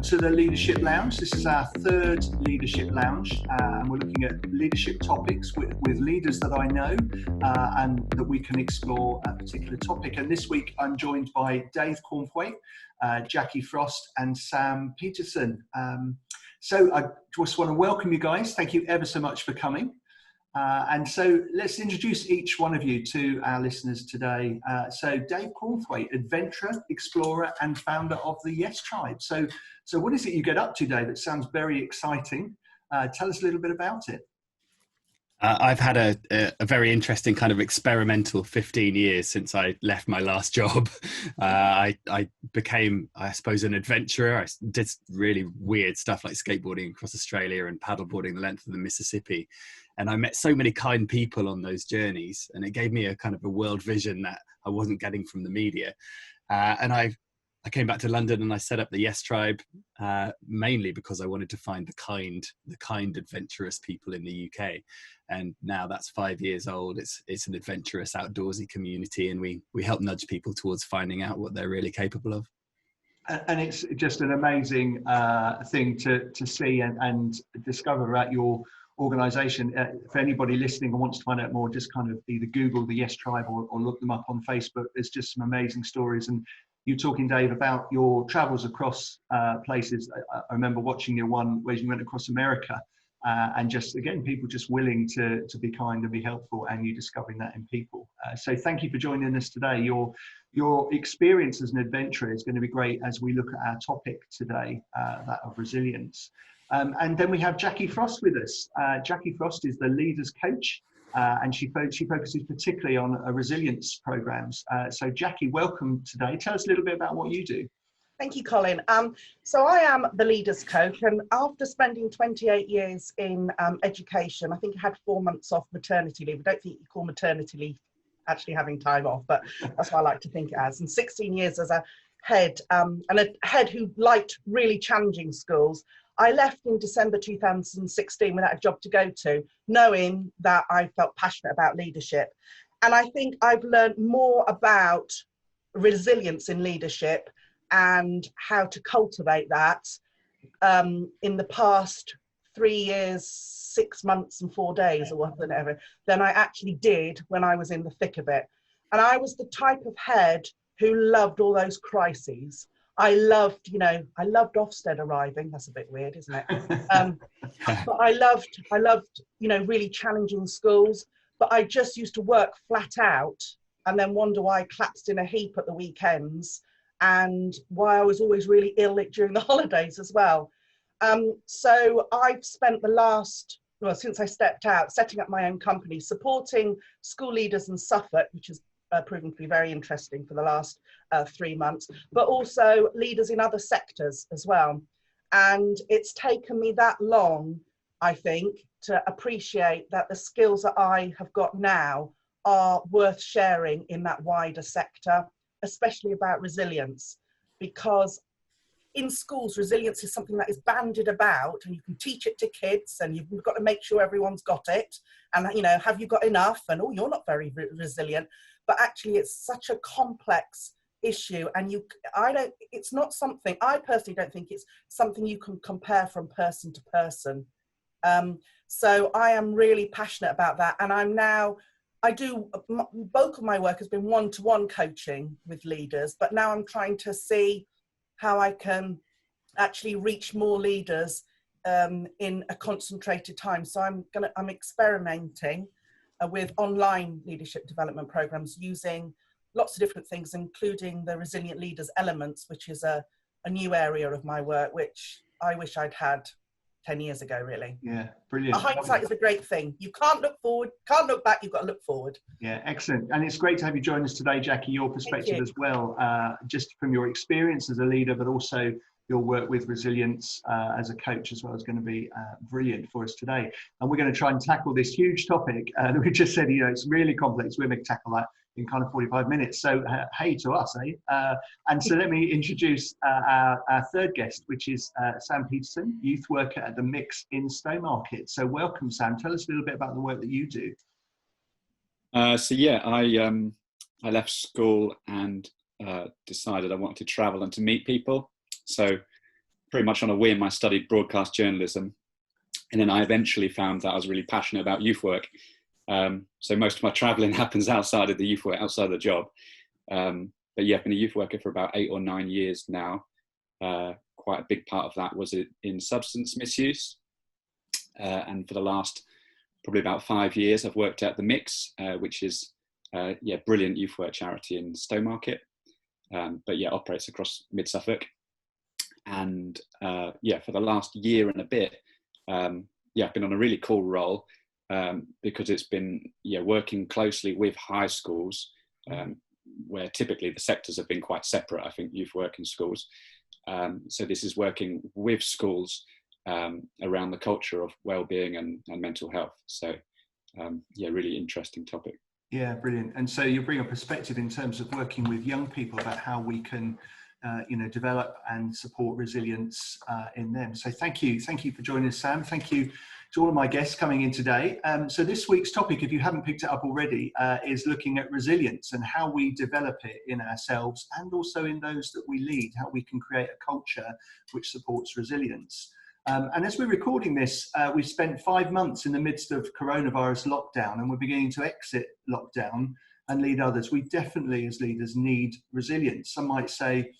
to the Leadership Lounge. This is our third Leadership Lounge, and we're looking at leadership topics with leaders that I know and that we can explore a particular topic. And this week I'm joined by Dave Cornthwaite, Jacqui Frost and Sam Petersen. So I just want to welcome you guys. Thank you ever so much for coming. And so let's introduce each one of you to our listeners today. So Dave Cornthwaite, adventurer, explorer, and founder of the Yes Tribe. So what is it you get up to, Dave? That sounds very exciting. Tell us a little bit about it. I've had a very interesting kind of experimental 15 years since I left my last job. I became, I suppose, an adventurer. I did really weird stuff like skateboarding across Australia and paddleboarding the length of the Mississippi. And I met so many kind people on those journeys, and it gave me a kind of a world vision that I wasn't getting from the media. And I came back to London and I set up the Yes Tribe, mainly because I wanted to find the kind adventurous people in the UK. And now that's 5 years old. It's an adventurous, outdoorsy community, and we help nudge people towards finding out what they're really capable of. And it's just an amazing thing to see and discover about your organisation. For anybody listening and wants to find out more, just kind of either Google the Yes Tribe or look them up on Facebook. There's just some amazing stories. And you talking, Dave, about your travels across places. I remember watching your one where you went across America, and just again, people just willing to be kind and be helpful, and you discovering that in people. So thank you for joining us today. Your experience as an adventurer is going to be great as we look at our topic today, that of resilience. And then we have Jacqui Frost with us. Jacqui Frost is the leaders coach, and she focuses particularly on resilience programs. So Jacqui, welcome today. Tell us a little bit about what you do. Thank you, Colin. So I am the leaders coach, and after spending 28 years in education, I think I had 4 months off maternity leave. I don't think you call maternity leave actually having time off, but that's what I like to think it as. And 16 years as a head, and a head who liked really challenging schools. I left in December 2016 without a job to go to, knowing that I felt passionate about leadership. And I think I've learned more about resilience in leadership and how to cultivate that in the past 3 years, 6 months and 4 days or whatever, than I actually did when I was in the thick of it. And I was the type of head who loved all those crises. I loved Ofsted arriving. That's a bit weird, isn't it? But I loved, really challenging schools. But I just used to work flat out and then wonder why I collapsed in a heap at the weekends and why I was always really ill during the holidays as well. So I've spent since I stepped out, setting up my own company, supporting school leaders in Suffolk, which has proven to be very interesting for the last 3 months, but also leaders in other sectors as well. And it's taken me that long, I think, to appreciate that the skills that I have got now are worth sharing in that wider sector, especially about resilience, because in schools, resilience is something that is bandied about, and you can teach it to kids, and you've got to make sure everyone's got it. And, have you got enough? And, oh, you're not very resilient. But actually, it's such a complex issue, and it's not something, I personally don't think it's something you can compare from person to person. So I am really passionate about that. And bulk of my work has been one-to-one coaching with leaders, but now I'm trying to see how I can actually reach more leaders in a concentrated time. So I'm experimenting with online leadership development programs using lots of different things, including the Resilient Leaders Elements, which is a new area of my work, which I wish I'd had 10 years ago, really. Yeah, brilliant. Hindsight is a great thing. You can't look forward, can't look back, you've got to look forward. Yeah, excellent. And it's great to have you join us today, Jacqui, your perspective as well, just from your experience as a leader, but also your work with resilience as a coach as well is going to be brilliant for us today. And we're going to try and tackle this huge topic that we just said, it's really complex. We're going to tackle that in kind of 45 minutes. So hey to us, eh? And so let me introduce our third guest, which is Sam Petersen, youth worker at the Mix in Stowmarket. So welcome, Sam. Tell us a little bit about the work that you do. I left school and decided I wanted to travel and to meet people. So pretty much on a whim, I studied broadcast journalism. And then I eventually found that I was really passionate about youth work. So most of my traveling happens outside of the youth work, outside of the job. But yeah, I've been a youth worker for about 8 or 9 years now. Quite a big part of that was in substance misuse. And for the last probably about 5 years, I've worked at The Mix, which is brilliant youth work charity in Stowmarket. But yeah, operates across mid-Suffolk. And for the last year and a bit, I've been on a really cool role because it's been working closely with high schools, where typically the sectors have been quite separate, I think, youth work and schools. So this is working with schools around the culture of well-being and mental health. So really interesting topic. Yeah, brilliant. And so you bring a perspective in terms of working with young people about how we can develop and support resilience in them. So thank you for joining us, Sam. Thank you to all of my guests coming in today. So this week's topic, if you haven't picked it up already, is looking at resilience and how we develop it in ourselves and also in those that we lead, how we can create a culture which supports resilience. And as we're recording this, we've spent 5 months in the midst of coronavirus lockdown, and we're beginning to exit lockdown and lead others. We definitely, as leaders, need resilience. Some might say,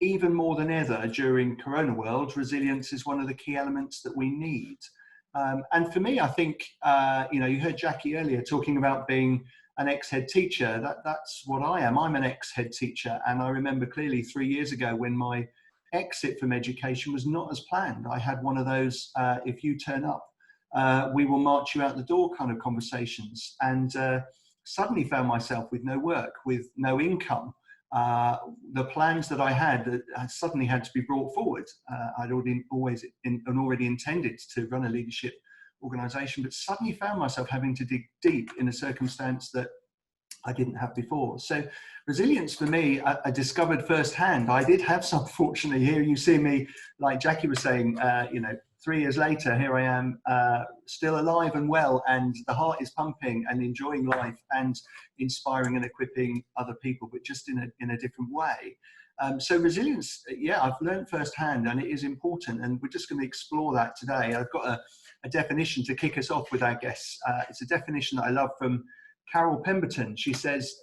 even more than ever during Corona world, resilience is one of the key elements that we need. And for me, I think, you heard Jacqui earlier talking about being an ex-head teacher. That's what I am. I'm an ex-head teacher. And I remember clearly 3 years ago when my exit from education was not as planned. I had one of those, if you turn up, we will march you out the door kind of conversations. And suddenly found myself with no work, with no income. The plans that I had suddenly had to be brought forward. I'd already intended to run a leadership organisation, but suddenly found myself having to dig deep in a circumstance that I didn't have before. So resilience for me, I discovered firsthand. I did have some, fortunately. Here you see me, like Jacqui was saying, 3 years later, here I am, still alive and well, and the heart is pumping and enjoying life and inspiring and equipping other people, but just in a different way. So resilience, I've learned firsthand, and it is important, and we're just going to explore that today. I've got a definition to kick us off with our guests. It's a definition that I love from Carol Pemberton. She says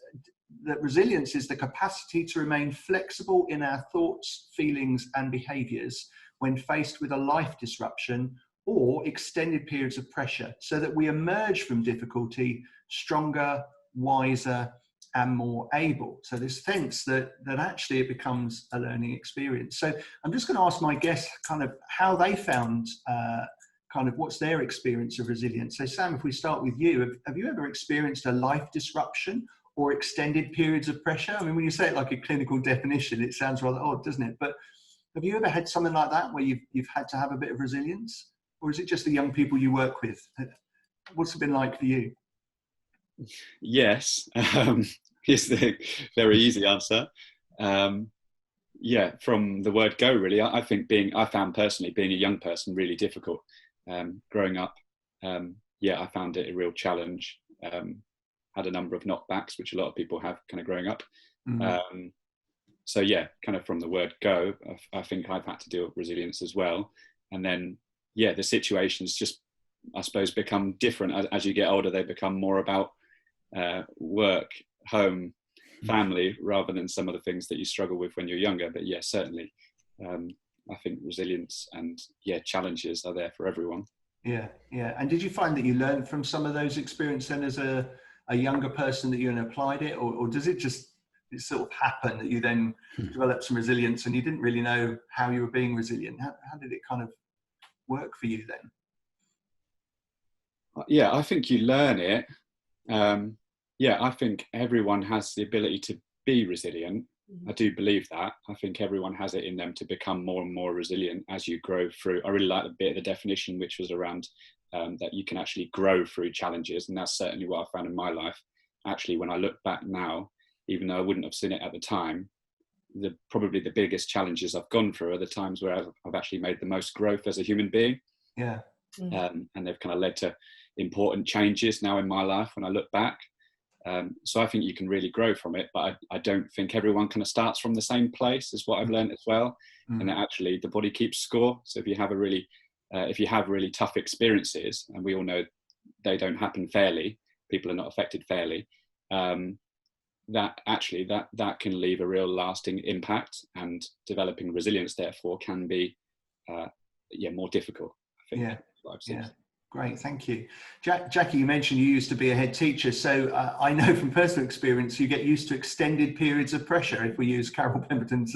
that resilience is the capacity to remain flexible in our thoughts, feelings, and behaviours when faced with a life disruption or extended periods of pressure, so that we emerge from difficulty stronger, wiser, and more able. So this sense that actually it becomes a learning experience. So I'm just going to ask my guests kind of how they found kind of what's their experience of resilience. So Sam, if we start with you, have you ever experienced a life disruption or extended periods of pressure? I mean, when you say it like a clinical definition, it sounds rather odd, doesn't it? But have you ever had something like that where you've had to have a bit of resilience? Or is it just the young people you work with? What's it been like for you? Yes, is the very easy answer. From the word go, really. I think I found personally being a young person really difficult. Growing up, I found it a real challenge. Had a number of knockbacks, which a lot of people have kind of growing up. Mm-hmm. Kind of from the word go, I think I've had to deal with resilience as well. And then, the situations just, I suppose, become different as you get older. They become more about work, home, family, rather than some of the things that you struggle with when you're younger. But certainly, I think resilience and challenges are there for everyone. Yeah. And did you find that you learned from some of those experiences then as a younger person that you applied it, or does it just sort of happen that you then developed some resilience and you didn't really know how you were being resilient? How did it kind of work for you then? I think you learn it. I think everyone has the ability to be resilient. I do believe that. I think everyone has it in them to become more and more resilient as you grow through. I really like a bit of the definition, which was around that you can actually grow through challenges. And that's certainly what I found in my life. Actually, when I look back now, even though I wouldn't have seen it at the time, probably the biggest challenges I've gone through are the times where I've actually made the most growth as a human being. Yeah. And they've kind of led to important changes now in my life when I look back. So I think you can really grow from it, but I don't think everyone kind of starts from the same place, is what I've learned as well. And that actually the body keeps score. So if you have really tough experiences, and we all know they don't happen fairly, people are not affected fairly, that can leave a real lasting impact, and developing resilience therefore can be more difficult, I think. Yeah. Great, thank you. Jacqui, you mentioned you used to be a head teacher, so I know from personal experience you get used to extended periods of pressure, if we use Carol Pemberton's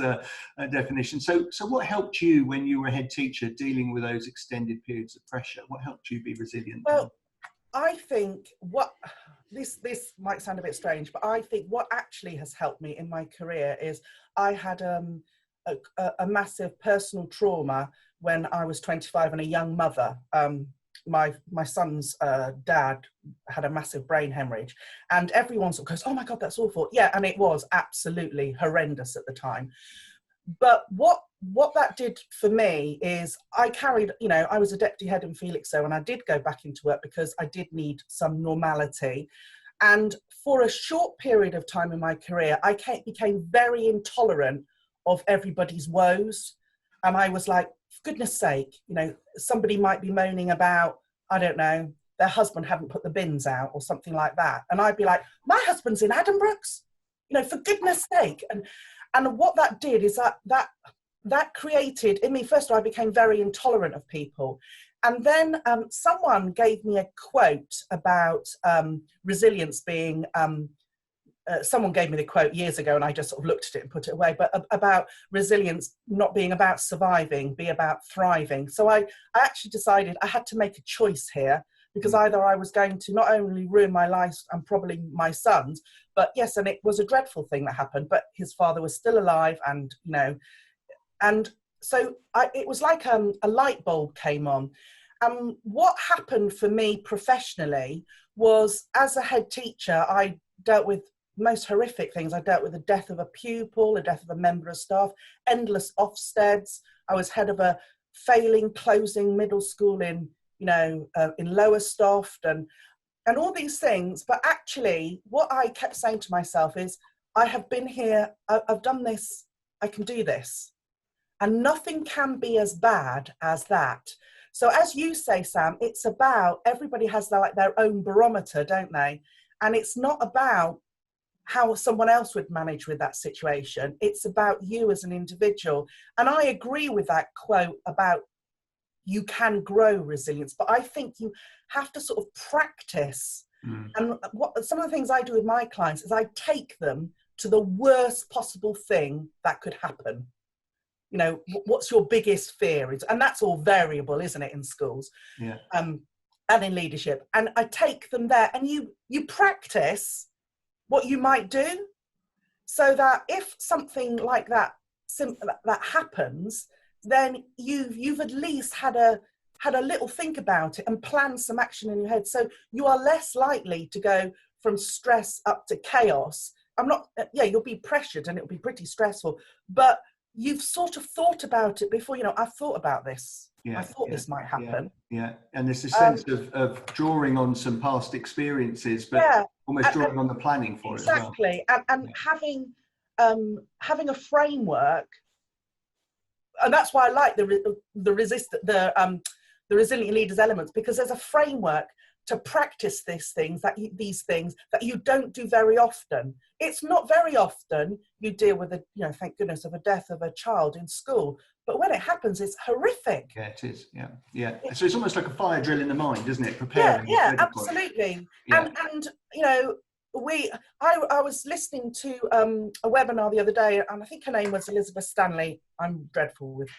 definition. So what helped you when you were a head teacher dealing with those extended periods of pressure? What helped you be resilient? Well, I think this might sound a bit strange, but I think what actually has helped me in my career is I had a massive personal trauma when I was 25 and a young mother. My son's dad had a massive brain hemorrhage, and everyone sort of goes, "Oh my God, that's awful." Yeah, and it was absolutely horrendous at the time. But what that did for me is I carried, I was a deputy head in Felixstowe, and I did go back into work because I did need some normality. And for a short period of time in my career, I became very intolerant of everybody's woes. And I was like, for goodness sake, somebody might be moaning about, I don't know, their husband hadn't put the bins out or something like that. And I'd be like, my husband's in Addenbrooke's, for goodness sake. And what that did is that created in me, first of all, I became very intolerant of people. And then someone gave me a quote about resilience being, someone gave me the quote years ago and I just sort of looked at it and put it away, but about resilience not being about surviving, be about thriving. So I actually decided I had to make a choice here, because either I was going to not only ruin my life and probably my son's, but yes, and it was a dreadful thing that happened, but his father was still alive, and and so it was like a light bulb came on. What happened for me professionally was, as a head teacher, I dealt with most horrific things. I dealt with the death of a pupil, the death of a member of staff, endless Ofsteds. I was head of a failing, closing middle school in Lowestoft, and all these things. But actually, what I kept saying to myself is, I have been here, I've done this, I can do this. And nothing can be as bad as that. So as you say, Sam, it's about, everybody has their own barometer, don't they? And it's not about how someone else would manage with that situation. It's about you as an individual. And I agree with that quote about you can grow resilience, but I think you have to sort of practice. And some of the things I do with my clients is I take them to the worst possible thing that could happen. What's your biggest fear? And that's all variable, isn't it, in schools? Yeah. And in leadership. And I take them there, and you practice what you might do, so that if something like that happens, then you've at least had a little think about it and planned some action in your head. So you are less likely to go from stress up to chaos. You'll be pressured and it'll be pretty stressful, but you've sort of thought about it before. I've thought about this. I thought this might happen. Yeah. And there's a sense of drawing on some past experiences, but almost drawing on the planning for it as well. Exactly. And having a framework. And that's why I like the resilient leaders elements, because there's a framework to practice these things that you don't do very often. It's not very often you deal with thank goodness, of a death of a child in school, but when it happens, it's horrific. Yeah, it is. Yeah. So it's almost like a fire drill in the mind, isn't it? Preparing. Yeah, absolutely. Yeah. And I was listening to a webinar the other day, and I think her name was Elizabeth Stanley. I'm dreadful with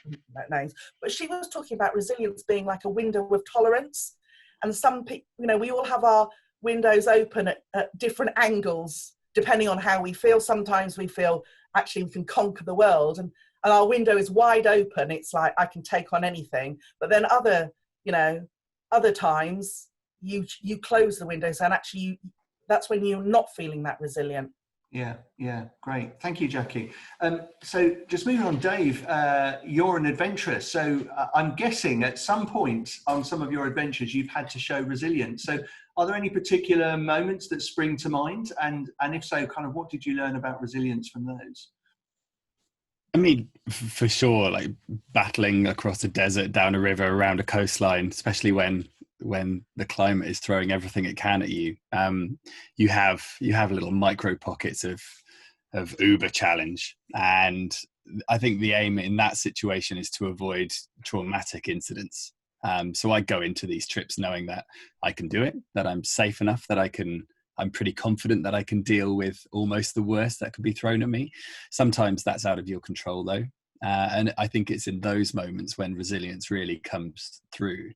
names, but she was talking about resilience being like a window of tolerance. And some people, we all have our windows open at different angles, depending on how we feel. Sometimes we feel actually we can conquer the world, and our window is wide open. It's like, I can take on anything. But then other times you close the windows, and actually that's when you're not feeling that resilient. Yeah, great. Thank you, Jacqui. So just moving on, Dave, you're an adventurer. So I'm guessing at some point on some of your adventures, you've had to show resilience. So Are there any particular moments that spring to mind? And if so, kind of what did you learn about resilience from those? I mean, for sure, like battling across a desert, down a river, around a coastline, especially when the climate is throwing everything it can at you. You have little micro pockets of uber challenge, and I think the aim in that situation is to avoid traumatic incidents. So I go into these trips knowing that I can do it, that I'm safe enough, that I'm pretty confident that I can deal with almost the worst that could be thrown at me. Sometimes that's out of your control though. And I think it's in those moments when resilience really comes through.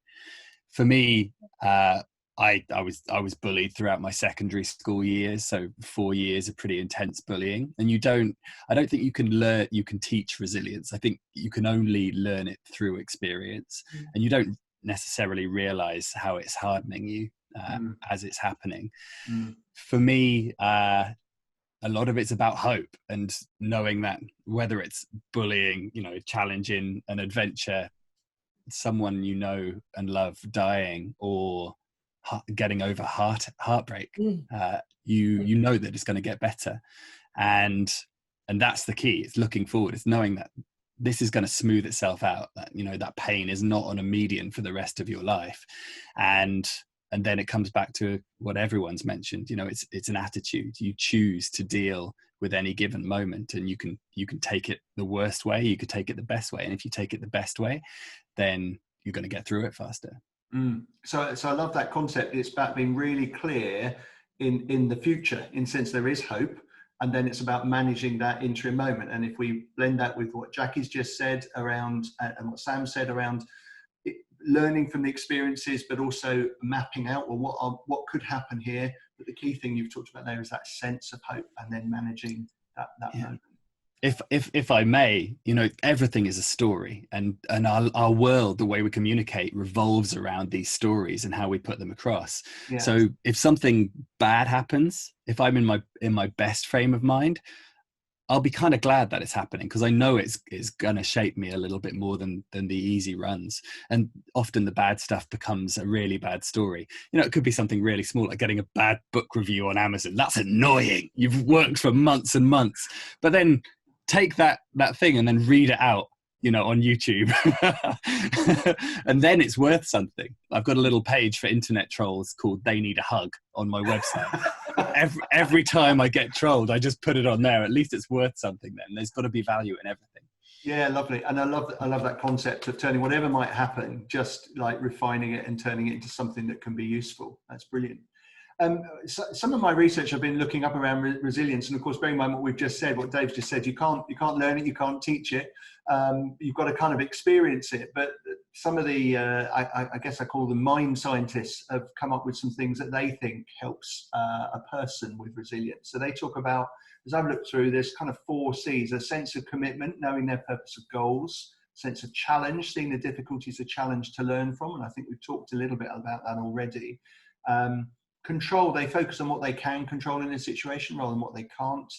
For me, I was bullied throughout my secondary school years, so 4 years of pretty intense bullying. And I don't think you can teach resilience. I think you can only learn it through experience, and you don't necessarily realize how it's hardening you as it's happening. For me, a lot of it's about hope and knowing that whether it's bullying, challenging an adventure, someone you know and love dying, or getting over heartbreak, you know that it's going to get better, and that's the key. It's looking forward. It's knowing that this is going to smooth itself out, that that pain is not on a median for the rest of your life. And then it comes back to what everyone's mentioned. It's an attitude. You choose to deal with any given moment, and you can take it the worst way, you could take it the best way, and if you take it the best way, then you're going to get through it faster. So I love that concept. It's about being really clear in the future, in the sense there is hope, and then it's about managing that interim moment. And if we blend that with what Jacqui's just said around, and what Sam said around learning from the experiences, but also mapping out, well, what could happen here? But the key thing you've talked about there is that sense of hope, and then managing that moment. If I may, everything is a story, and our world, the way we communicate, revolves around these stories and how we put them across. Yeah. So if something bad happens, if I'm in my best frame of mind, I'll be kind of glad that it's happening, because I know it's going to shape me a little bit more than the easy runs. And often the bad stuff becomes a really bad story. It could be something really small, like getting a bad book review on Amazon. That's annoying. You've worked for months and months, but then take that thing and then read it out, on YouTube. And then it's worth something. I've got a little page for internet trolls called They Need a Hug on my website. Every time I get trolled, I just put it on there. At least it's worth something then. There's got to be value in everything. Yeah, lovely. And I love that concept of turning whatever might happen, just like refining it and turning it into something that can be useful. That's brilliant. So some of my research I've been looking up around resilience, and of course, bearing in mind what we've just said, what Dave's just said, you can't learn it, you can't teach it. You've got to kind of experience it. But some of the, I guess I call them mind scientists, have come up with some things that they think helps a person with resilience. So they talk about, as I've looked through this, kind of 4 C's: a sense of commitment, knowing their purpose of goals; sense of challenge, seeing the difficulties of challenge to learn from, and I think we've talked a little bit about that already. Control, they focus on what they can control in a situation rather than what they can't,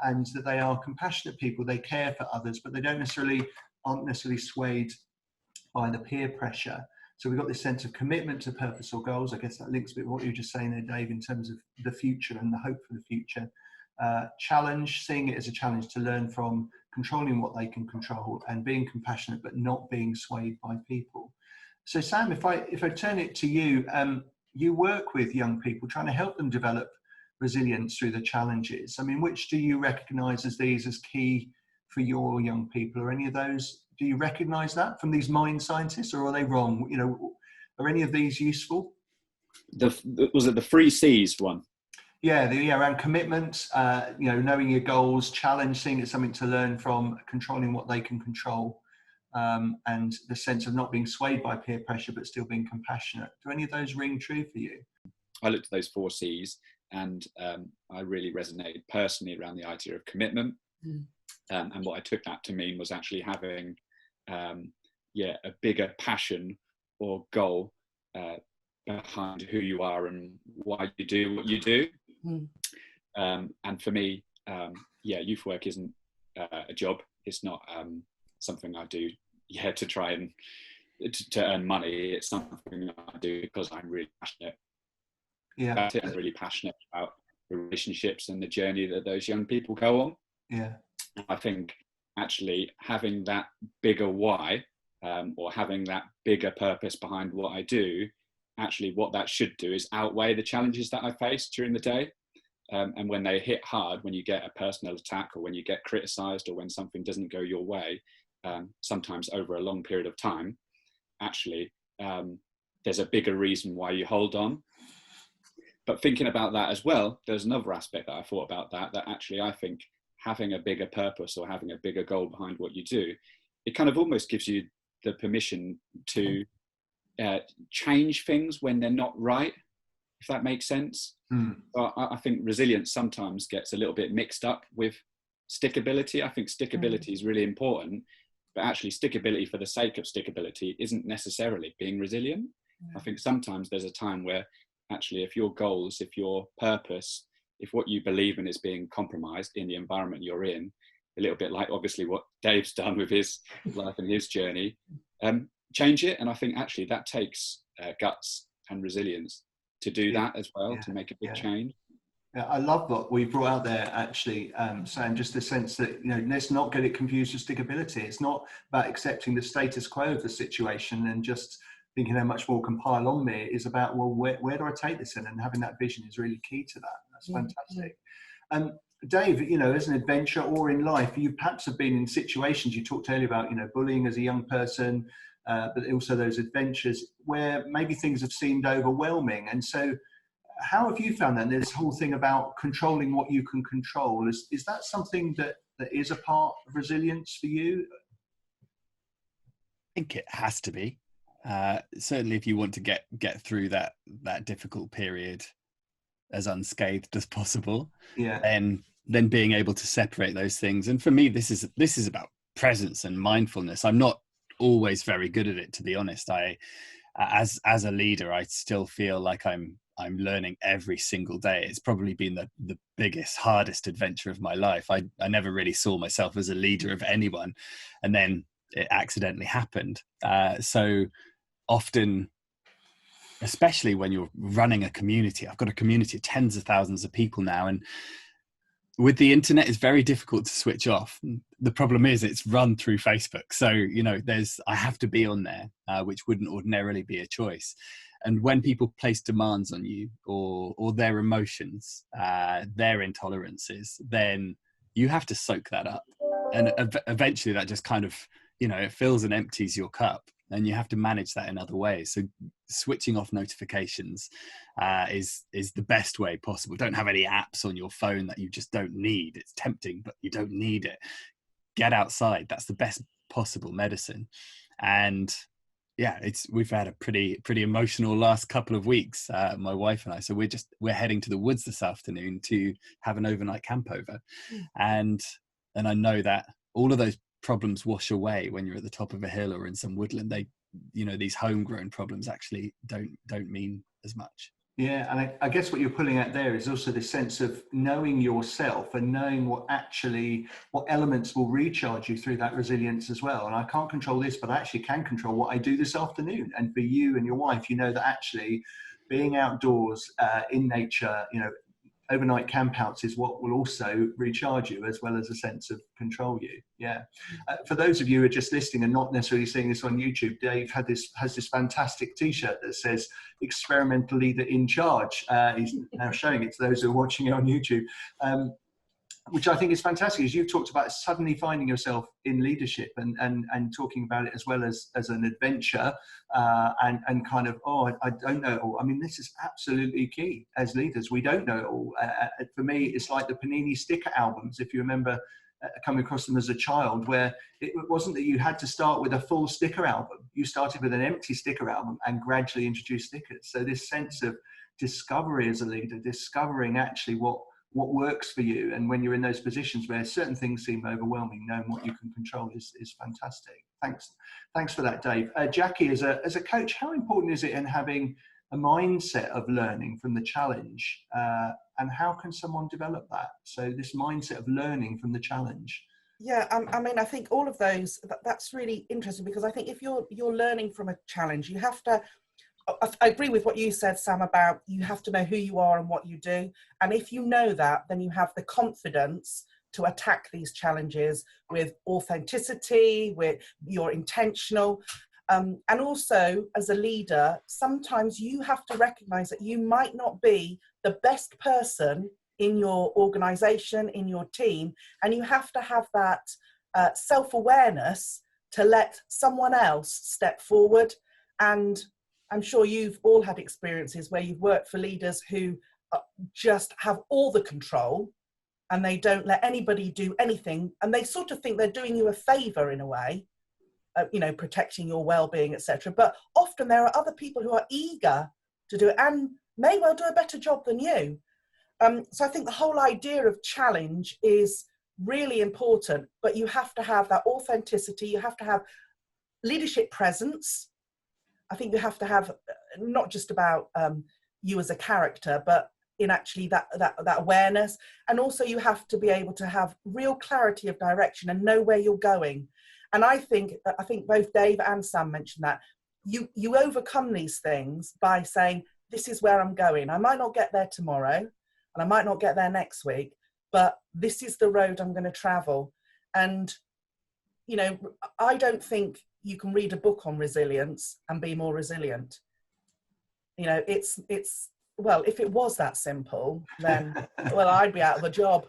and that they are compassionate people. They care for others, but they aren't necessarily swayed by the peer pressure. So we've got this sense of commitment to purpose or goals. I guess that links a bit with what you were just saying there, Dave, in terms of the future and the hope for the future. Challenge, seeing it as a challenge to learn from, controlling what they can control, and being compassionate but not being swayed by people. So Sam, if I turn it to you, you work with young people trying to help them develop resilience through the challenges. I mean, which do you recognise as key for your young people? Or any of those, do you recognise that from these mind scientists, or are they wrong? Are any of these useful? Was it the 3 C's one? Yeah, around commitment, knowing your goals; challenge, seeing it's something to learn from; controlling what they can control. And the sense of not being swayed by peer pressure but still being compassionate. Do any of those ring true for you? I looked at those 4 C's, and I really resonated personally around the idea of commitment. And what I took that to mean was actually having a bigger passion or goal behind who you are and why you do what you do. And for me, youth work isn't a job. It's not something I do to try and to earn money. It's something I do because I'm really passionate Yeah. That's it. I'm really passionate about the relationships and the journey that those young people go on. Yeah. I think actually having that bigger why, or having that bigger purpose behind what I do, actually what that should do is outweigh the challenges that I face during the day. And when they hit hard, when you get a personal attack, or when you get criticized, or when something doesn't go your way, sometimes over a long period of time, actually there's a bigger reason why you hold on. But thinking about that as well, there's another aspect that I thought about that actually I think having a bigger purpose or having a bigger goal behind what you do, it kind of almost gives you the permission to change things when they're not right, if that makes sense. I think resilience sometimes gets a little bit mixed up with stickability. I think stickability is really important, but actually stickability for the sake of stickability isn't necessarily being resilient. I think sometimes there's a time where actually if your goals, if your purpose, if what you believe in is being compromised in the environment you're in, a little bit like obviously what Dave's done with his life and his journey, change it. And I think actually that takes guts and resilience to do that as well, to make a big change. Yeah, I love what we brought out there actually, Sam, just the sense that, you know, let's not get it confused with stickability. It's not about accepting the status quo of the situation and just thinking how much more can pile on me. It is about, well, where do I take this in? And having that vision is really key to that. That's fantastic. Dave, you know, as an adventurer or in life, you perhaps have been in situations, you talked earlier about, you know, bullying as a young person, but also those adventures where maybe things have seemed overwhelming. And so how have you found that? This whole thing about controlling what you can control, is that something that is a part of resilience for you? I think it has to be. Certainly if you want to get through that difficult period as unscathed as possible, then being able to separate those things. And for me, this is about presence and mindfulness. I'm not always very good at it, to be honest. As a leader, I still feel like I'm learning every single day. It's probably been the biggest, hardest adventure of my life. I never really saw myself as a leader of anyone, and then it accidentally happened. So often, especially when you're running a community, I've got a community of tens of thousands of people now, and with the internet, it's very difficult to switch off. The problem is it's run through Facebook. So, you know, I have to be on there, which wouldn't ordinarily be a choice. And when people place demands on you or their emotions, their intolerances, then you have to soak that up. And eventually that just kind of, you know, it fills and empties your cup, and you have to manage that in other ways. So switching off notifications is the best way possible. Don't have any apps on your phone that you just don't need. It's tempting, but you don't need it. Get outside. That's the best possible medicine. And yeah, we've had a pretty emotional last couple of weeks, my wife and I. So we're heading to the woods this afternoon to have an overnight camp over, and I know that all of those problems wash away when you're at the top of a hill or in some woodland. They, you know, these homegrown problems actually don't mean as much. Yeah, and I guess what you're pulling at there is also the sense of knowing yourself and knowing what elements will recharge you through that resilience as well. And I can't control this, but I actually can control what I do this afternoon. And for you and your wife, you know that actually being outdoors in nature, you know, overnight campouts is what will also recharge you as well as a sense of control you. Yeah. For those of you who are just listening and not necessarily seeing this on YouTube, Dave has this fantastic t-shirt that says experimental leader in charge. He's now showing it to those who are watching it on YouTube, which I think is fantastic, as you've talked about suddenly finding yourself in leadership and talking about it as well as an adventure and kind of, I don't know it all. I mean, this is absolutely key as leaders. We don't know it all. For me, it's like the Panini sticker albums, if you remember coming across them as a child, where it wasn't that you had to start with a full sticker album. You started with an empty sticker album and gradually introduced stickers. So this sense of discovery as a leader, discovering actually what works for you, and when you're in those positions where certain things seem overwhelming, knowing what you can control is fantastic. Thanks for that, Dave. Jacqui, as a coach, how important is it in having a mindset of learning from the challenge, and how can someone develop that? So this mindset of learning from the challenge. Yeah, I mean, I think all of those, that's really interesting, because I think if you're learning from a challenge, you have to I agree with what you said, Sam, about you have to know who you are and what you do. And if you know that, then you have the confidence to attack these challenges with authenticity, with you're intentional. And also, as a leader, sometimes you have to recognize that you might not be the best person in your organization, in your team, and you have to have that self-awareness to let someone else step forward. And I'm sure you've all had experiences where you've worked for leaders who just have all the control and they don't let anybody do anything, and they sort of think they're doing you a favor in a way, protecting your well-being, etc. But often there are other people who are eager to do it and may well do a better job than you. So I think the whole idea of challenge is really important, but you have to have that authenticity. You have to have leadership presence. I think you have to have not just about you as a character, but in actually that awareness. And also you have to be able to have real clarity of direction and know where you're going. And I think both Dave and Sam mentioned that you overcome these things by saying, this is where I'm going. I might not get there tomorrow and I might not get there next week, but this is the road I'm going to travel. And, I don't think you can read a book on resilience and be more resilient. Well, if it was that simple, then, well, I'd be out of a job.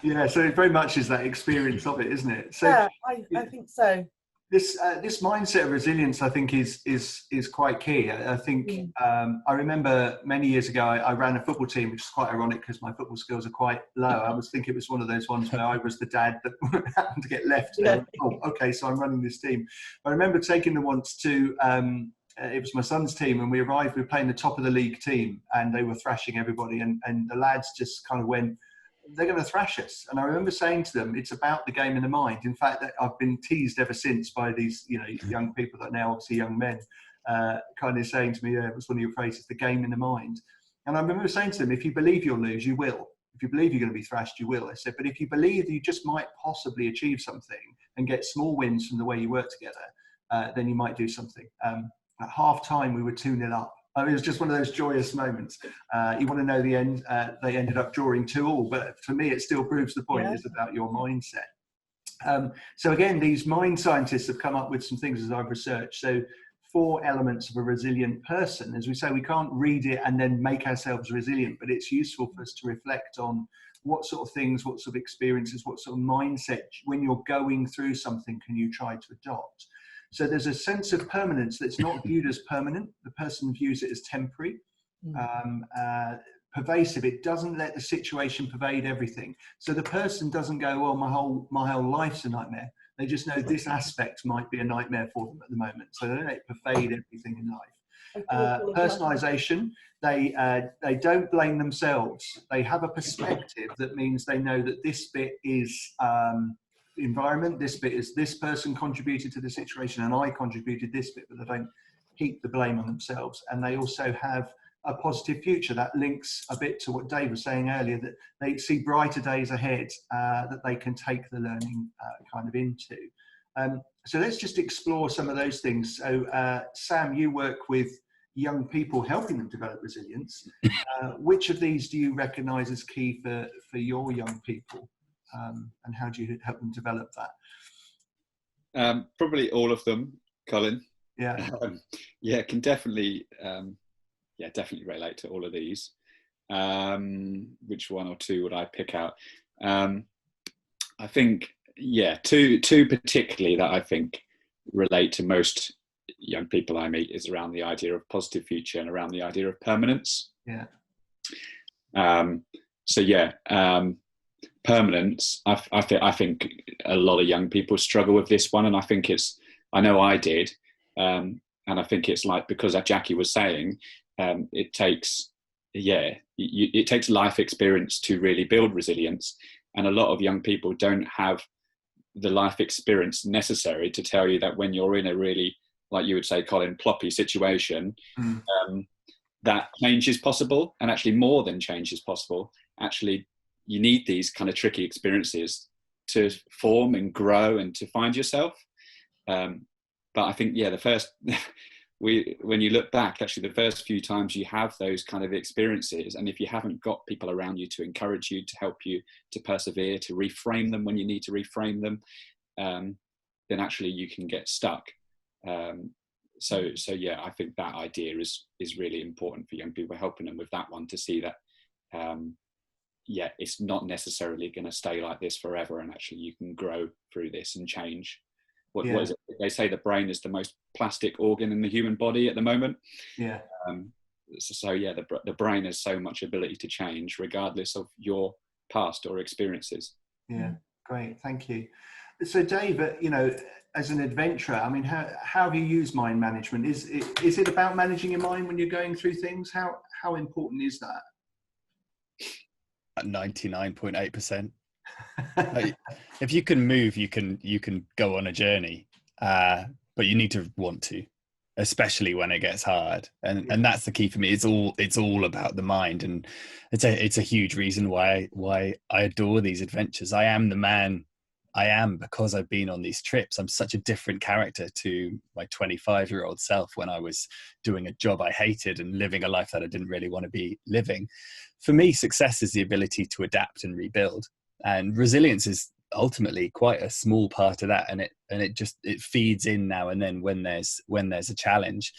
Yeah, so it very much is that experience of it, isn't it? So yeah, I think so. This mindset of resilience, I think, is quite key. I think I remember many years ago, I ran a football team, which is quite ironic because my football skills are quite low. I think it was one of those ones where I was the dad that happened to get left. Yeah. Oh, okay, so I'm running this team. I remember taking them once to, it was my son's team, and we arrived, we were playing the top of the league team, and they were thrashing everybody, and the lads just kind of went, they're going to thrash us. And I remember saying to them, it's about the game in the mind. In fact, I've been teased ever since by these, young people that are now obviously young men, kind of saying to me, it was one of your phrases, the game in the mind. And I remember saying to them, if you believe you'll lose, you will. If you believe you're going to be thrashed, you will. I said, but if you believe you just might possibly achieve something and get small wins from the way you work together, then you might do something. At half time, we were 2-0 up. It was just one of those joyous moments. You want to know the end, they ended up drawing 2-2, but for me, it still proves the point. It's about your mindset. So again, these mind scientists have come up with some things as I've researched. So 4 elements of a resilient person. As we say, we can't read it and then make ourselves resilient, but it's useful for us to reflect on what sort of things, what sort of experiences, what sort of mindset, when you're going through something, can you try to adopt? So there's a sense of permanence that's not viewed as permanent. The person views it as temporary. Pervasive, it doesn't let the situation pervade everything. So the person doesn't go, well, my whole life's a nightmare. They just know this aspect might be a nightmare for them at the moment. So they don't let it pervade everything in life. Personalization, they don't blame themselves. They have a perspective that means they know that this bit is environment, this bit is this person contributed to the situation and I contributed this bit, but they don't heap the blame on themselves. And they also have a positive future. That links a bit to what Dave was saying earlier, that they see brighter days ahead that they can take the learning kind of into. So let's just explore some of those things. So Sam, you work with young people, helping them develop resilience. Which of these do you recognise as key for your young people? And how do you help them develop that? Probably all of them, Colin. Yeah. Can definitely, definitely relate to all of these. Which one or two would I pick out? I think, two particularly that I think relate to most young people I meet is around the idea of positive future and around the idea of permanence. Yeah. Permanence, I think a lot of young people struggle with this one, and I know I did, and I think it's like, because as Jacqui was saying, it takes life experience to really build resilience, and a lot of young people don't have the life experience necessary to tell you that when you're in a really, like you would say, Colin, ploppy situation, that change is possible, and actually more than change is possible. Actually, you need these kind of tricky experiences to form and grow and to find yourself. But I think, the first when you look back, actually the first few times you have those kind of experiences, and if you haven't got people around you to encourage you, to help you to persevere, to reframe them when you need to reframe them, then actually you can get stuck. So yeah, I think that idea is really important for young people, helping them with that one, to see that yeah, it's not necessarily going to stay like this forever, and actually you can grow through this and change. What is it? They say the brain is the most plastic organ in the human body at the moment. Yeah. So yeah, the brain has so much ability to change regardless of your past or experiences. Yeah, great, thank you. So Dave, you know, as an adventurer, I mean, how have you used mind management? Is it about managing your mind when you're going through things? How important is that? 99.8%. If you can move, you can go on a journey, but you need to want to, especially when it gets hard, and that's the key for me. It's all about the mind, and it's a huge reason why I adore these adventures. I am the man I am because I've been on these trips. I'm such a different character to my 25-year-old self when I was doing a job I hated and living a life that I didn't really want to be living. For me, success is the ability to adapt and rebuild, and resilience is ultimately quite a small part of that, and it feeds in now and then when there's a challenge.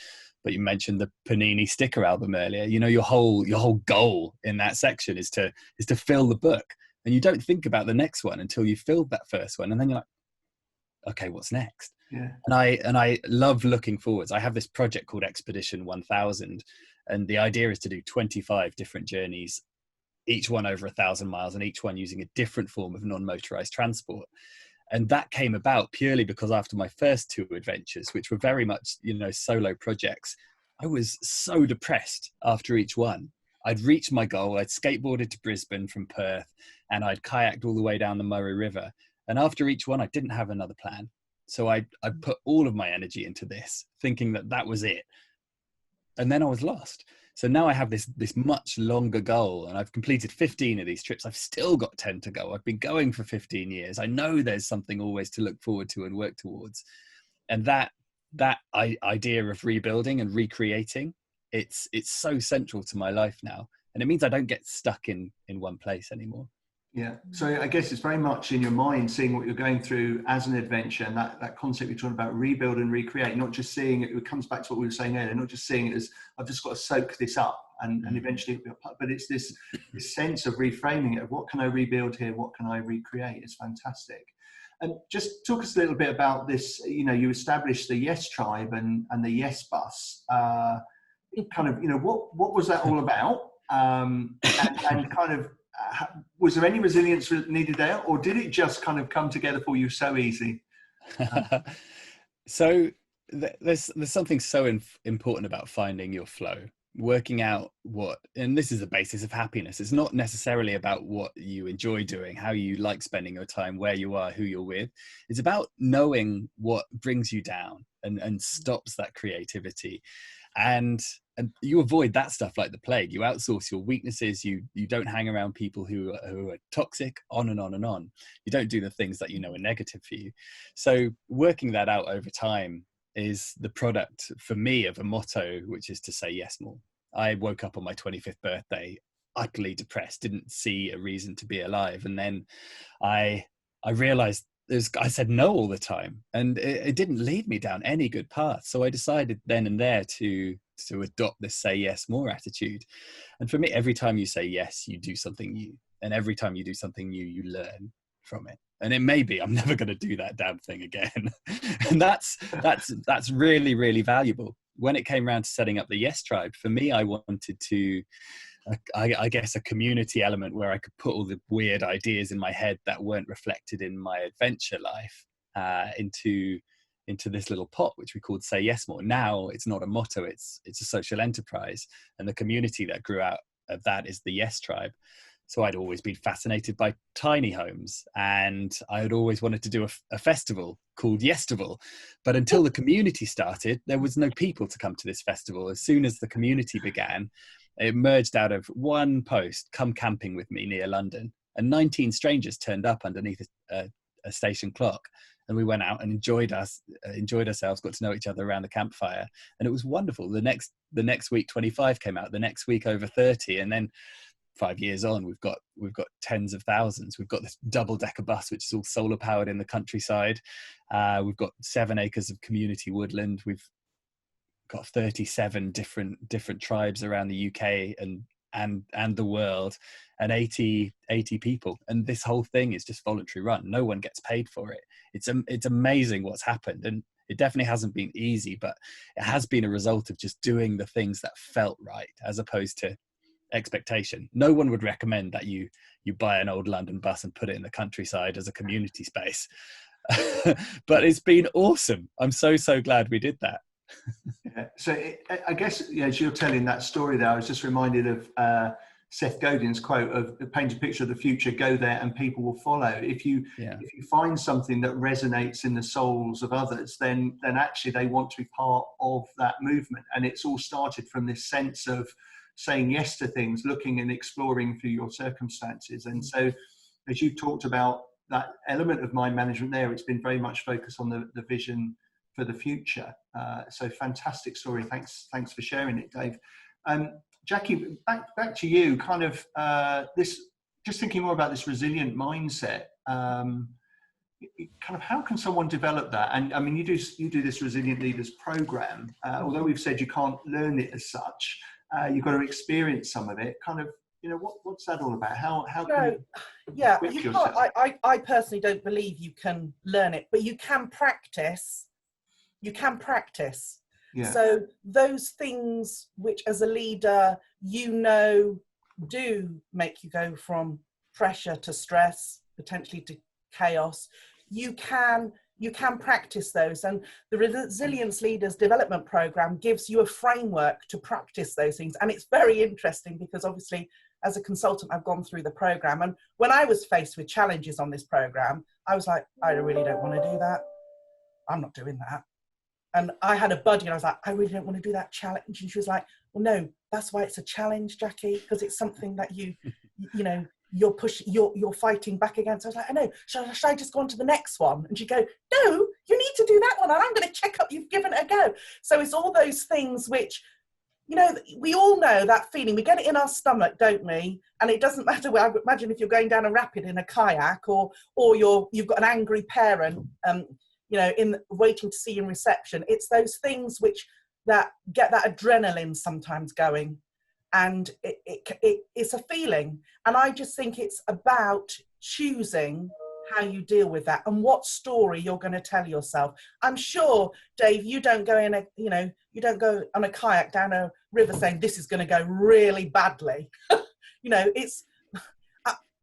But you mentioned the Panini sticker album earlier. You know, your whole goal in that section is to fill the book, and you don't think about the next one until you've filled that first one, and then you're like, okay, what's next? Yeah. And I love looking forwards. I have this project called Expedition 1000, and the idea is to do 25 different journeys, each one over 1,000 miles, and each one using a different form of non-motorized transport. And that came about purely because after my first 2 adventures, which were very much, you know, solo projects, I was so depressed after each one. I'd reached my goal. I'd skateboarded to Brisbane from Perth, and I'd kayaked all the way down the Murray River. And after each one, I didn't have another plan. So I put all of my energy into this, thinking that was it. And then I was lost. So now I have this much longer goal, and I've completed 15 of these trips. I've still got 10 to go. I've been going for 15 years. I know there's something always to look forward to and work towards. And that idea of rebuilding and recreating, it's so central to my life now. And it means I don't get stuck in one place anymore. Yeah. So I guess it's very much in your mind, seeing what you're going through as an adventure, and that concept you're talking about, rebuild and recreate, not just seeing it. It comes back to what we were saying earlier, not just seeing it as I've just got to soak this up and eventually, but it's this sense of reframing it, of what can I rebuild here? What can I recreate? It's fantastic. And just talk us a little bit about this. You know, you established the Yes Tribe and the Yes Bus. Kind of, you know, what was that all about? And kind of, was there any resilience needed there, or did it just kind of come together for you so easy? So there's something so important about finding your flow, working out and this is the basis of happiness. It's not necessarily about what you enjoy doing, how you like spending your time, where you are, who you're with. It's about knowing what brings you down and stops that creativity. And you avoid that stuff like the plague. You outsource your weaknesses. You don't hang around people who are toxic, on and on and on. You don't do the things that you know are negative for you. So working that out over time is the product for me of a motto, which is to say yes more. I woke up on my 25th birthday utterly depressed, didn't see a reason to be alive. And then I realized I said no all the time, and it didn't lead me down any good path. So I decided then and there to adopt this say yes more attitude. And for me, every time you say yes, you do something new, and every time you do something new, you learn from it. And it may be I'm never going to do that damn thing again. And that's really, really valuable. When it came around to setting up the Yes Tribe, for me, I wanted to I guess a community element where I could put all the weird ideas in my head that weren't reflected in my adventure life into this little pot, which we called Say Yes More. Now it's not a motto, it's a social enterprise, and the community that grew out of that is the Yes Tribe. So I'd always been fascinated by tiny homes, and I had always wanted to do a festival called Yestival. But until the community started, there was no people to come to this festival. As soon as the community began, it emerged out of one post, "Come camping with me near London," and 19 strangers turned up underneath a station clock. and we went out and enjoyed ourselves, got to know each other around the campfire, and it was wonderful. The next week 25 came out, the next week over 30, and then 5 years on, we've got tens of thousands. We've got this double-decker bus which is all solar powered in the countryside. We've got 7 acres of community woodland. We've got 37 different tribes around the UK and the world, and 80 people, and this whole thing is just voluntary run. No one gets paid for it. It's amazing what's happened, and it definitely hasn't been easy, but it has been a result of just doing the things that felt right as opposed to expectation. No one would recommend that you buy an old London bus and put it in the countryside as a community space. But it's been awesome. I'm so glad we did that. Yeah. So I guess, as you're telling that story there, I was just reminded of Seth Godin's quote of paint a picture of the future, go there and people will follow. If you find something that resonates in the souls of others, then actually they want to be part of that movement. And it's all started from this sense of saying yes to things, looking and exploring through your circumstances. And so as you talked about that element of mind management there, it's been very much focused on the vision for the future. So fantastic story. Thanks for sharing it, Dave. Jacqui, back to you, kind of just thinking more about this resilient mindset. Kind of how can someone develop that? And I mean, you do this Resilient Leaders program, although we've said you can't learn it as such, you've got to experience some of it. Kind of, what's that all about? How can you can't, I personally don't believe you can learn it, but you can practice. Yeah. So those things which as a leader, do make you go from pressure to stress, potentially to chaos, you can practice those. And the Resilience Leaders Development Program gives you a framework to practice those things. And it's very interesting because obviously as a consultant, I've gone through the program. And when I was faced with challenges on this program, I was like, I really don't want to do that. I'm not doing that. And I had a buddy and I was like, I really don't want to do that challenge. And she was like, well, no, that's why it's a challenge, Jacqui, because it's something that you're fighting back against. I was like, I know, should I just go on to the next one? And she'd go, no, you need to do that one. And I'm going to check up you've given it a go. So it's all those things which, we all know that feeling. We get it in our stomach, don't we? And it doesn't matter. I would imagine if you're going down a rapid in a kayak or you've got an angry parent, in waiting to see in reception. It's those things which that get that adrenaline sometimes going, and it's a feeling. And I just think it's about choosing how you deal with that and what story you're going to tell yourself. I'm sure, Dave, you don't go you don't go on a kayak down a river saying this is going to go really badly. It's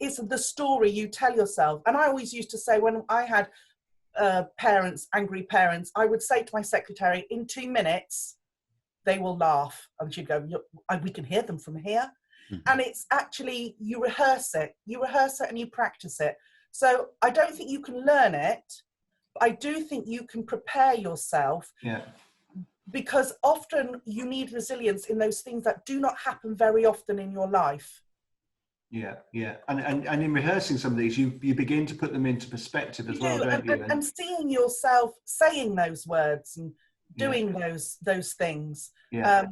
the story you tell yourself. And I always used to say when I had angry parents, I would say to my secretary, in 2 minutes they will laugh, and she'd go, we can hear them from here. Mm-hmm. And it's actually, you rehearse it and you practice it. So I don't think you can learn it, but I do think you can prepare yourself. Yeah. Because often you need resilience in those things that do not happen very often in your life. Yeah. And in rehearsing some of these, you begin to put them into perspective as well, don't you? And seeing yourself saying those words and doing those things. Yeah.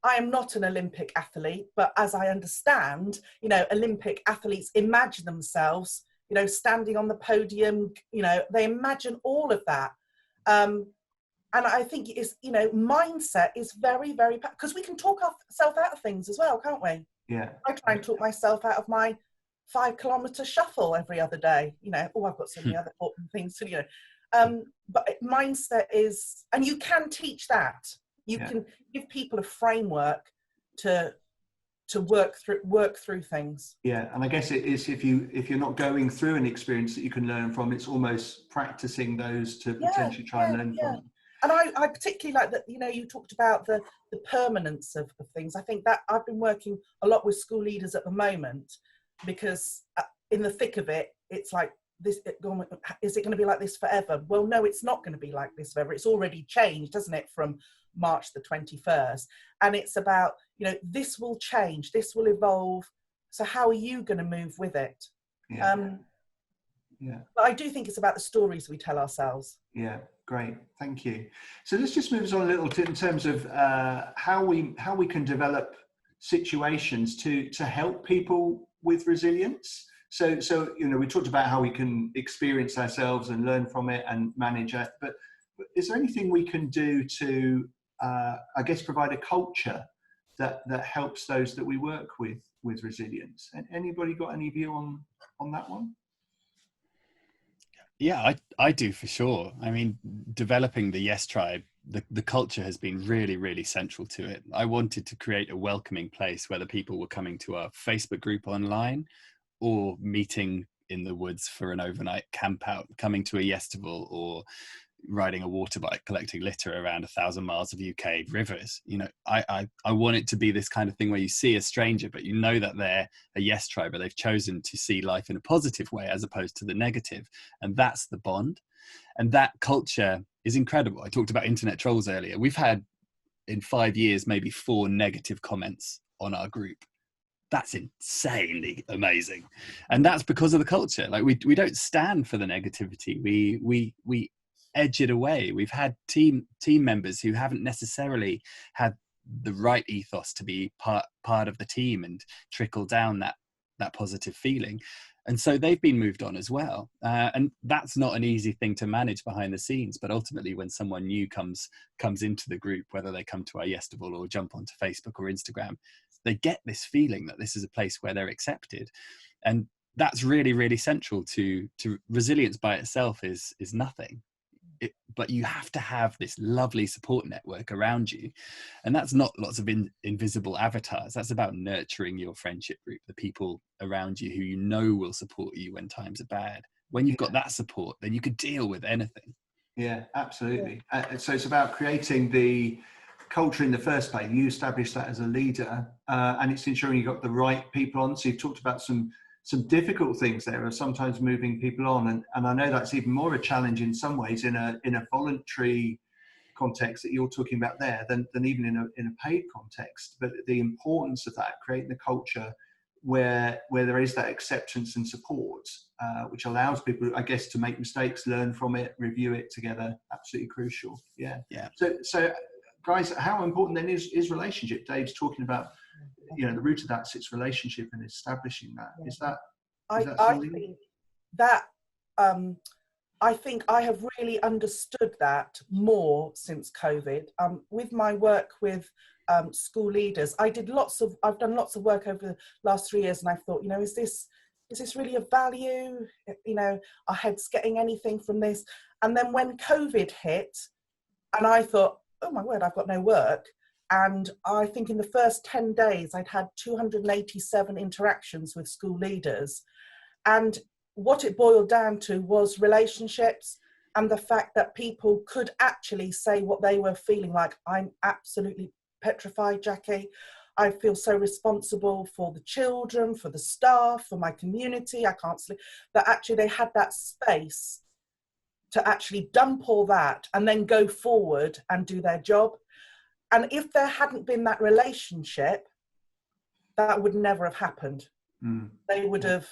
I am not an Olympic athlete, but as I understand, Olympic athletes imagine themselves, standing on the podium, they imagine all of that. And I think it's, mindset is very, very, because we can talk ourselves out of things as well, can't we? Yeah. I try and talk myself out of my 5-kilometer shuffle every other day. I've got so many other important things to do. But mindset is, and you can teach that. You can give people a framework to work through things. Yeah, and I guess it is if you're not going through an experience that you can learn from, it's almost practicing those to potentially try and learn from. And I particularly like that, you talked about the permanence of things. I think that I've been working a lot with school leaders at the moment, because in the thick of it, it's like, is it going to be like this forever? Well, no, it's not going to be like this forever. It's already changed, hasn't it, from March the 21st. And it's about, this will change, this will evolve. So how are you going to move with it? Yeah. Yeah. But I do think it's about the stories we tell ourselves. Yeah, great, thank you. So let's just move on a little in terms of how we can develop situations to help people with resilience. So you know, we talked about how we can experience ourselves and learn from it and manage it, but is there anything we can do to I guess provide a culture that helps those that we work with resilience? And anybody got any view on that one? Yeah, I do for sure. I mean, developing the Yes Tribe, the culture has been really, really central to it. I wanted to create a welcoming place, whether people were coming to our Facebook group online or meeting in the woods for an overnight camp out, coming to a Yestival, or riding a water bike collecting litter around 1,000 miles of UK rivers. You know, I want it to be this kind of thing where you see a stranger, but you know that they're a Yes Tribe, but they've chosen to see life in a positive way as opposed to the negative. And that's the bond. And that culture is incredible. I talked about internet trolls earlier. We've had in 5 years maybe 4 negative comments on our group. That's insanely amazing. And that's because of the culture. Like we don't stand for the negativity. We edge it away. We've had team members who haven't necessarily had the right ethos to be part of the team and trickle down that positive feeling, and so they've been moved on as well. And that's not an easy thing to manage behind the scenes, but ultimately when someone new comes into the group, whether they come to our Yestival or jump onto Facebook or Instagram, they get this feeling that this is a place where they're accepted. And that's really, really central to resilience. By itself is nothing. But you have to have this lovely support network around you. And that's not lots of invisible avatars. That's about nurturing your friendship group, the people around you who you know will support you when times are bad. When you've got that support, then you could deal with anything. Yeah, absolutely. So it's about creating the culture in the first place. You establish that as a leader, and it's ensuring you've got the right people on. So you've talked about some difficult things there of sometimes moving people on, and I know that's even more a challenge in some ways in a voluntary context that you're talking about there than even in a paid context. But the importance of that, creating the culture where there is that acceptance and support, which allows people, I guess, to make mistakes, learn from it, review it together, absolutely crucial. Yeah. So guys, how important then is relationship? Dave's talking about, you know, the root of that sits relationship and establishing that. Is that something? I think I have really understood that more since COVID. With my work with school leaders, I've done lots of work over the last 3 years, and I thought, you know, is this really of value? You know, are heads getting anything from this? And then when COVID hit, and I thought, oh my word, I've got no work. And I think in the first 10 days, I'd had 287 interactions with school leaders. And what it boiled down to was relationships and the fact that people could actually say what they were feeling like. I'm absolutely petrified, Jacqui. I feel so responsible for the children, for the staff, for my community. I can't sleep. That actually they had that space to actually dump all that and then go forward and do their job. And if there hadn't been that relationship, that would never have happened. They would have,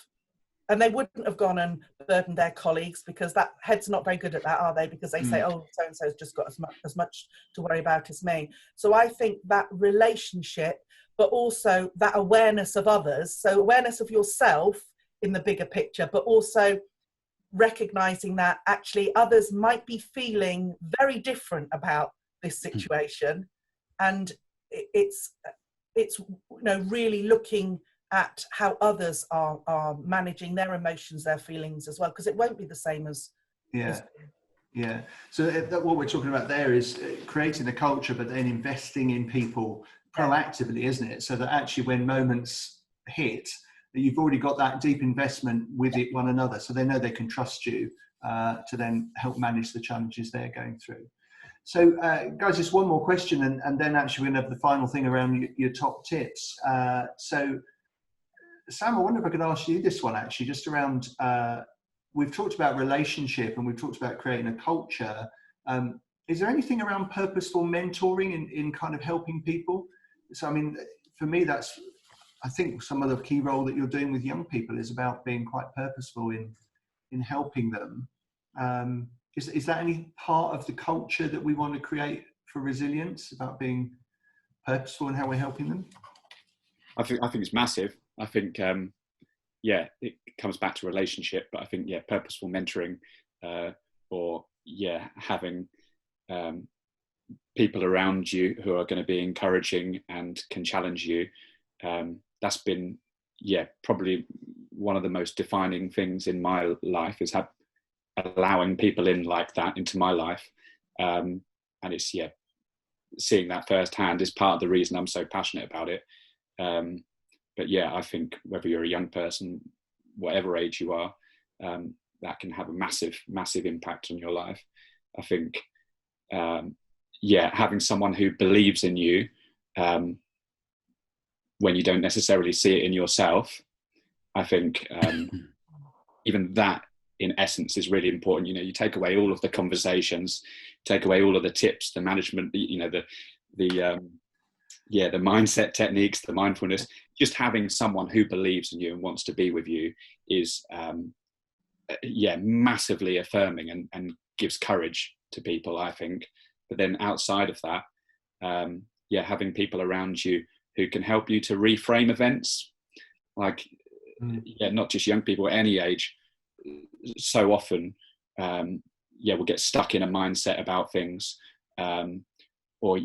and they wouldn't have gone and burdened their colleagues, because that head's not very good at that, are they? Because they say, oh, so-and-so's just got as much to worry about as me. So I think that relationship, but also that awareness of others. So awareness of yourself in the bigger picture, but also recognizing that actually others might be feeling very different about this situation. And it's you know, really looking at how others are managing their emotions, their feelings as well, because it won't be the same as yeah. So what we're talking about there is creating a culture, but then investing in people proactively, isn't it? So that actually when moments hit, that you've already got that deep investment with one another, so they know they can trust you to then help manage the challenges they're going through. So guys, just one more question, and then actually we're going to have the final thing around your top tips. So Sam, I wonder if I could ask you this one actually, just around, we've talked about relationship and we've talked about creating a culture. Is there anything around purposeful mentoring in kind of helping people? So, I mean, for me, I think some of the key role that you're doing with young people is about being quite purposeful in in helping them. Is that any part of the culture that we want to create for resilience, about being purposeful in how we're helping them? I think it's massive. I think it comes back to relationship, but I think purposeful mentoring, or having people around you who are going to be encouraging and can challenge you. That's been probably one of the most defining things in my life, is allowing people in like that into my life, and it's seeing that firsthand is part of the reason I'm so passionate about it. But I think whether you're a young person, whatever age you are, that can have a massive impact on your life. I think having someone who believes in you when you don't necessarily see it in yourself, I think even that in essence is really important. You take away all of the conversations, take away all of the tips, the management, the mindset techniques, the mindfulness. Just having someone who believes in you and wants to be with you is massively affirming and gives courage to people, I think. But then outside of that, having people around you who can help you to reframe events, like not just young people at any age. So often we'll get stuck in a mindset about things, or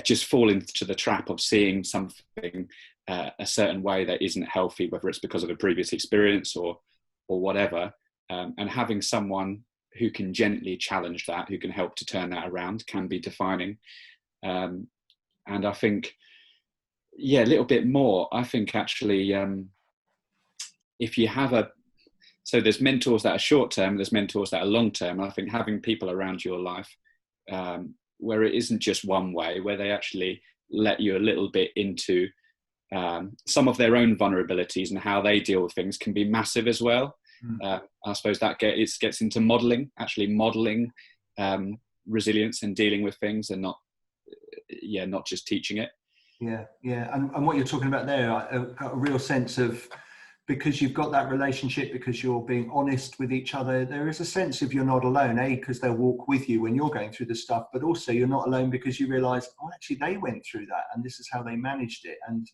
just fall into the trap of seeing something a certain way that isn't healthy, whether it's because of a previous experience or whatever, and having someone who can gently challenge that, who can help to turn that around, can be defining. And I think a little bit more, I think actually if you have so there's mentors that are short term, there's mentors that are long term. I think having people around your life where it isn't just one way, where they actually let you a little bit into some of their own vulnerabilities and how they deal with things, can be massive as well. I suppose that gets into modeling resilience and dealing with things, and not just teaching it. And what you're talking about there, I've got a real sense of, because you've got that relationship, because you're being honest with each other, there is a sense of you're not alone, because they'll walk with you when you're going through the stuff, but also you're not alone because you realise, actually they went through that and this is how they managed it. And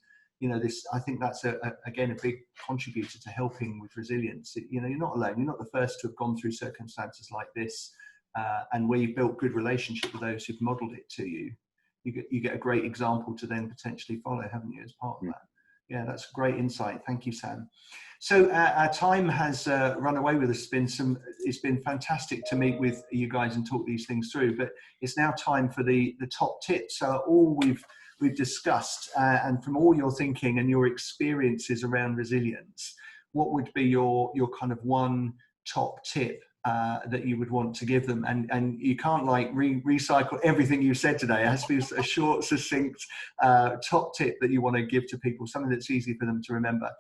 I think that's again a big contributor to helping with resilience. You're not alone. You're not the first to have gone through circumstances like this, and where you've built good relationship with those who've modelled it to you. You get a great example to then potentially follow, haven't you, as part of that? Yeah, that's a great insight. Thank you, Sam. So our time has run away with us. It's been fantastic to meet with you guys and talk these things through, but it's now time for the top tips. So all we've discussed, and from all your thinking and your experiences around resilience, what would be your kind of one top tip that you would want to give them? And you can't recycle everything you said today. It has to be a short, succinct top tip that you want to give to people, something that's easy for them to remember.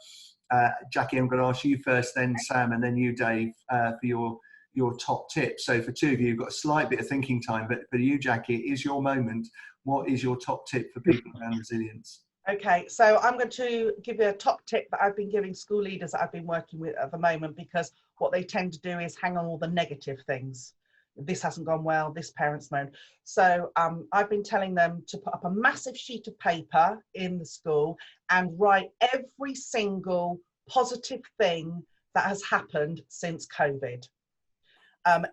Jacqui, I'm going to ask you first, then Sam, and then you, Dave, for your top tip. So for two of you, you've got a slight bit of thinking time, but for you, Jacqui, it is your moment. What is your top tip for people around resilience? Okay, so I'm going to give you a top tip that I've been giving school leaders that I've been working with at the moment, because what they tend to do is hang on all the negative things. This hasn't gone well, this parent's moaned. So I've been telling them to put up a massive sheet of paper in the school and write every single positive thing that has happened since COVID.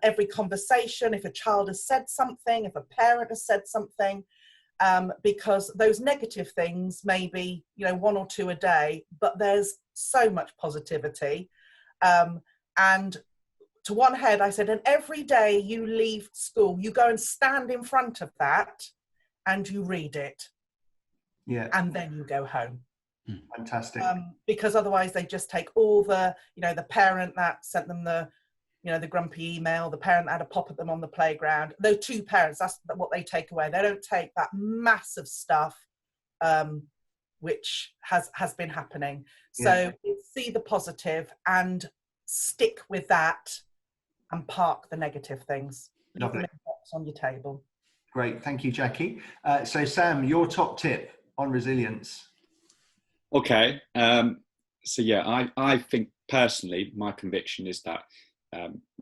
Every conversation, if a child has said something, if a parent has said something, because those negative things may be, one or two a day, but there's so much positivity. And to one head, I said, and every day you leave school, you go and stand in front of that and you read it. Yeah. And then you go home. Fantastic. Because otherwise they just take all the, the parent that sent them the grumpy email, the parent that had a pop at them on the playground. Those two parents, that's what they take away. They don't take that massive stuff, which has been happening. So see the positive and stick with that and park the negative things. Lovely. Leave them in a box on your table. Great, thank you, Jacqui. So Sam, your top tip on resilience. Okay, so I think personally, my conviction is that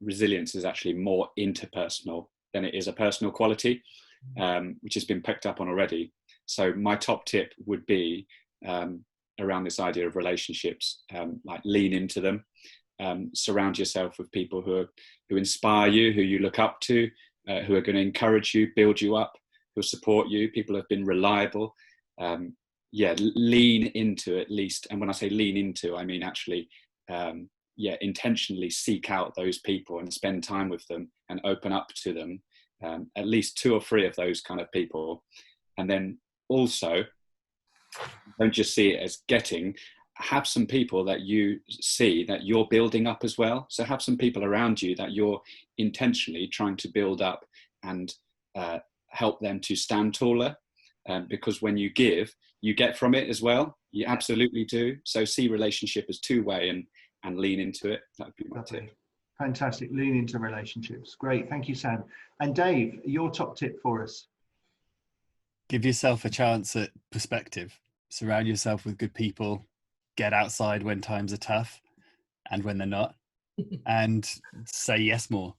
resilience is actually more interpersonal than it is a personal quality, which has been picked up on already. So my top tip would be around this idea of relationships, like lean into them, surround yourself with people who inspire you, who you look up to, who are going to encourage you, build you up, who support you, people who have been reliable. Lean into at least, and when I say lean into, I mean actually intentionally seek out those people and spend time with them and open up to them, at least 2 or 3 of those kind of people. And then also, don't just see it as getting, have some people that you see that you're building up as well. So have some people around you that you're intentionally trying to build up and help them to stand taller, because when you give, you get from it as well. You absolutely do. So see relationship as two-way and lean into it. That would be my tip. Fantastic. Lean into relationships. Great. Thank you, Sam. And Dave, your top tip for us? Give yourself a chance at perspective. Surround yourself with good people. Get outside when times are tough and when they're not. And say yes more.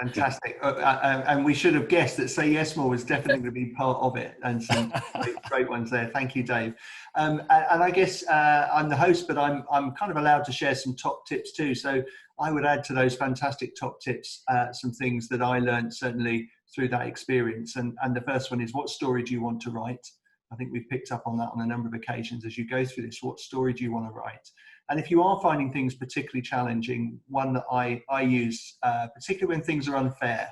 Fantastic. And we should have guessed that Say Yes More was definitely going to be part of it, and some great ones there. Thank you, Dave. And I guess I'm the host, but I'm kind of allowed to share some top tips too. So I would add to those fantastic top tips some things that I learned certainly through that experience. And the first one is, what story do you want to write? I think we've picked up on that on a number of occasions as you go through this. What story do you want to write? And if you are finding things particularly challenging, one that I use, particularly when things are unfair,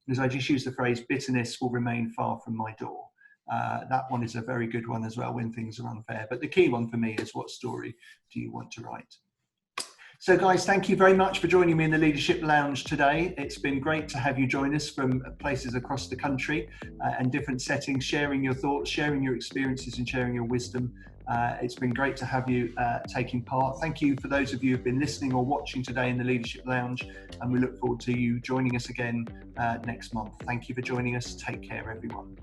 is I just use the phrase, bitterness will remain far from my door. That one is a very good one as well when things are unfair. But the key one for me is, what story do you want to write? So guys, thank you very much for joining me in the Leadership Lounge today. It's been great to have you join us from places across the country and different settings, sharing your thoughts, sharing your experiences and sharing your wisdom. It's been great to have you taking part. Thank you for those of you who've been listening or watching today in the Leadership Lounge, and we look forward to you joining us again next month. Thank you for joining us. Take care, everyone.